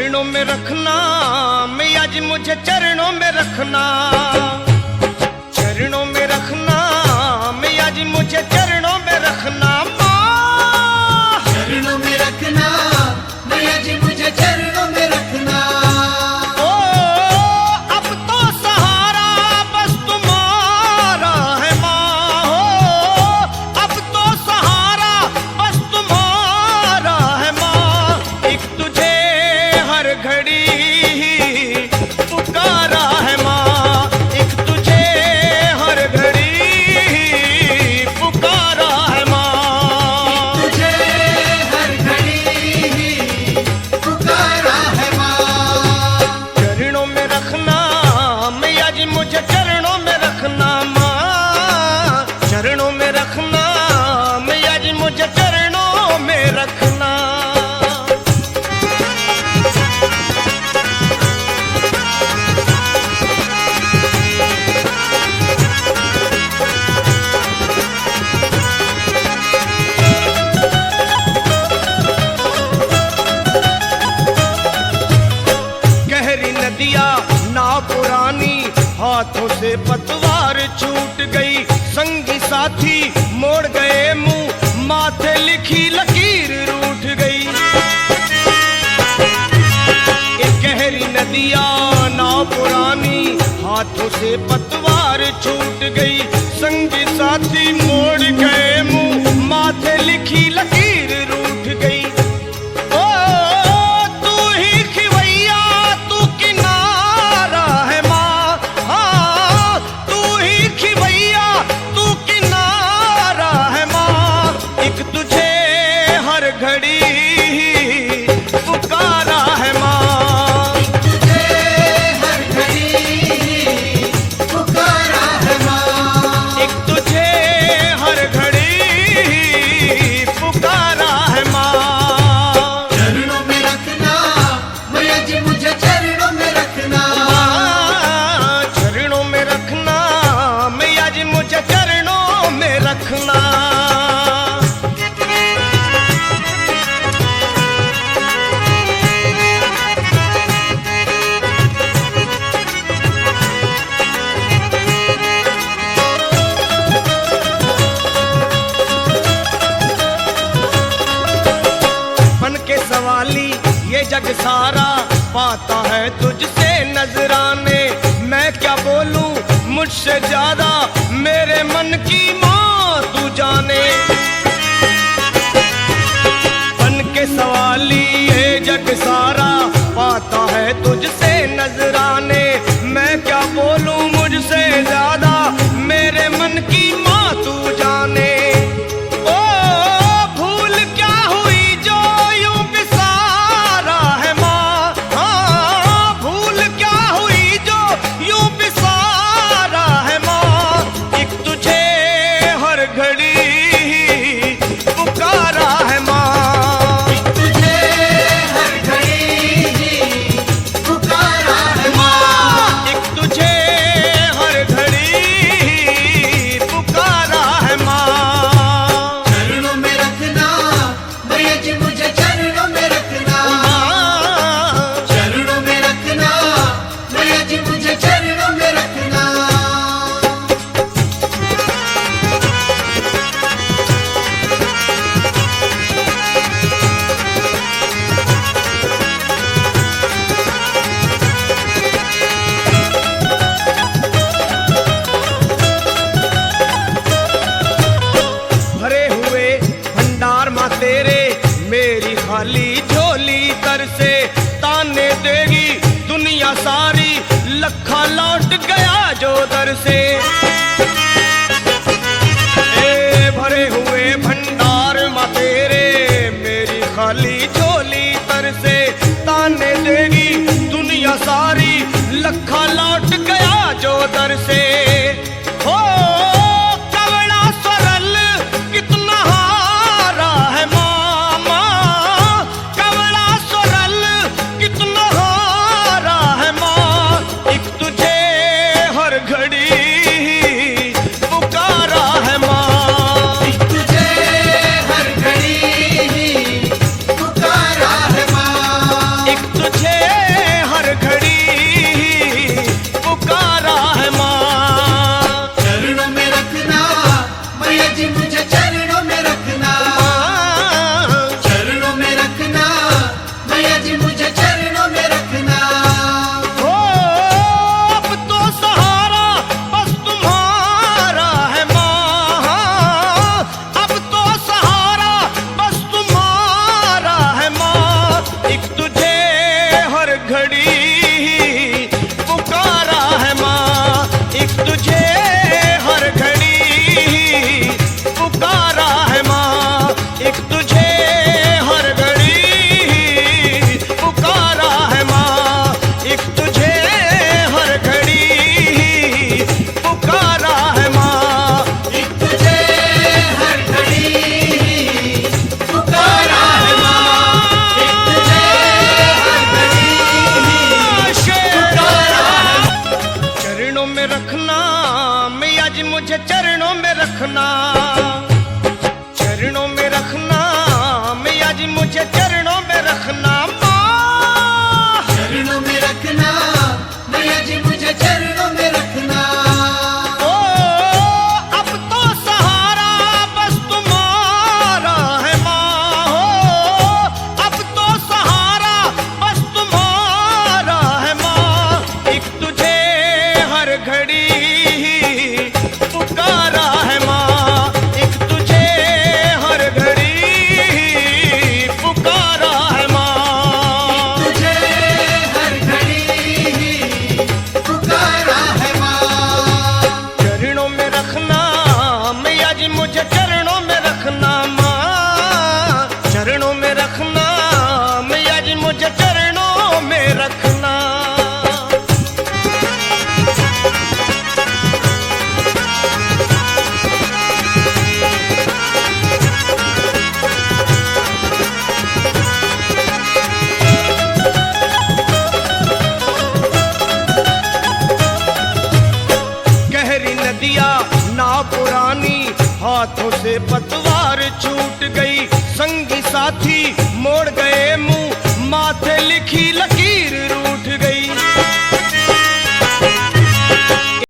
चरणों में रखना मैया जी मुझे चरणों में रखना, चरणों में रखना मैया जी मुझे चरणों में रखना। माँ चरणों में रखना मैया जी मुझे चरणों में रखना। ओ अब तो सहारा बस तुम्हारा है माँ, हो अब तो सहारा बस तुम्हारा है माँ। एक तुझे हर घड़ी पुकारा है माँ, एक तुझे हर घड़ी पुकारा है माँ, तुझे हर घड़ी पुकारा है माँ। चरणों में रखना मैया जी मुझे चरणों में रखना। माँ चरणों में रखना मैया जी मुझे चरणों में रखना। गहरी नदिया ना पुरानी हाथों से पतवार छूट गई, संगी साथी मोड़ गए मुंह माथे लिखी लकीर रूठ गई। एक गहरी नदिया ना पुरानी हाथों से पतवार छूट गई, संगी साथी मोड़ गए मुंह माथे लिखी लकीर रूठ गई। ओ तू ही खिवैया तू किनारा है माँ, हाँ तू ही खिवैया तू किनारा है माँ। एक तुझे हर घड़ी पुकारा है माँ, तुझे हर घड़ी पुकारा है माँ। एक तुझे हर घड़ी पुकारा है माँ। चरणों में रखना मैया जी मुझे चरणों में रखना। माँ चरणों में रखना मैया जी मुझे चरणों में रखना। बन के सवाली ये जग सारा पाता है तुझसे नजराने, मैं क्या बोलूं मुझसे ज्यादा मेरे मन की माँ तू जाने। बन के सवाली ये जग सारा पाता है तुझसे नजराने, मैं क्या बोलूं मुझसे ज्यादा मेरे मन की माँ तू जाने। ओ भूल क्या हुई जो यूं बिसारा है माँ, हाँ भूल क्या हुई जो यूं बिसारा है माँ। एक तुझे हर घड़ी पुकारा है माँ, तुझे हर घड़ी पुकारा है माँ। एक तुझे हर घड़ी पुकारा है माँ। चरणों में रखना मैया जी मुझे चरणों में रखना। माँ चरणों में रखना मैया जी मुझे चरणों में रखना। भरे हुए भंडार माँ तेरे मेरी खाली झोली तर से, ताने देगी दुनिया सारी लखा लौट गया जो दर से। ए भरे हुए भंडार माँ तेरे मेरी खाली झोली तर से, ताने देगी दुनिया सारी लखा लौट गया जो दर से। हो कवड़ा सरल कितना हारा है मामा, कवड़ा सरल कितना हारा है माँ। एक तुझे हर घड़ी से पतवार छूट गई, संगी साथी मोड़ गए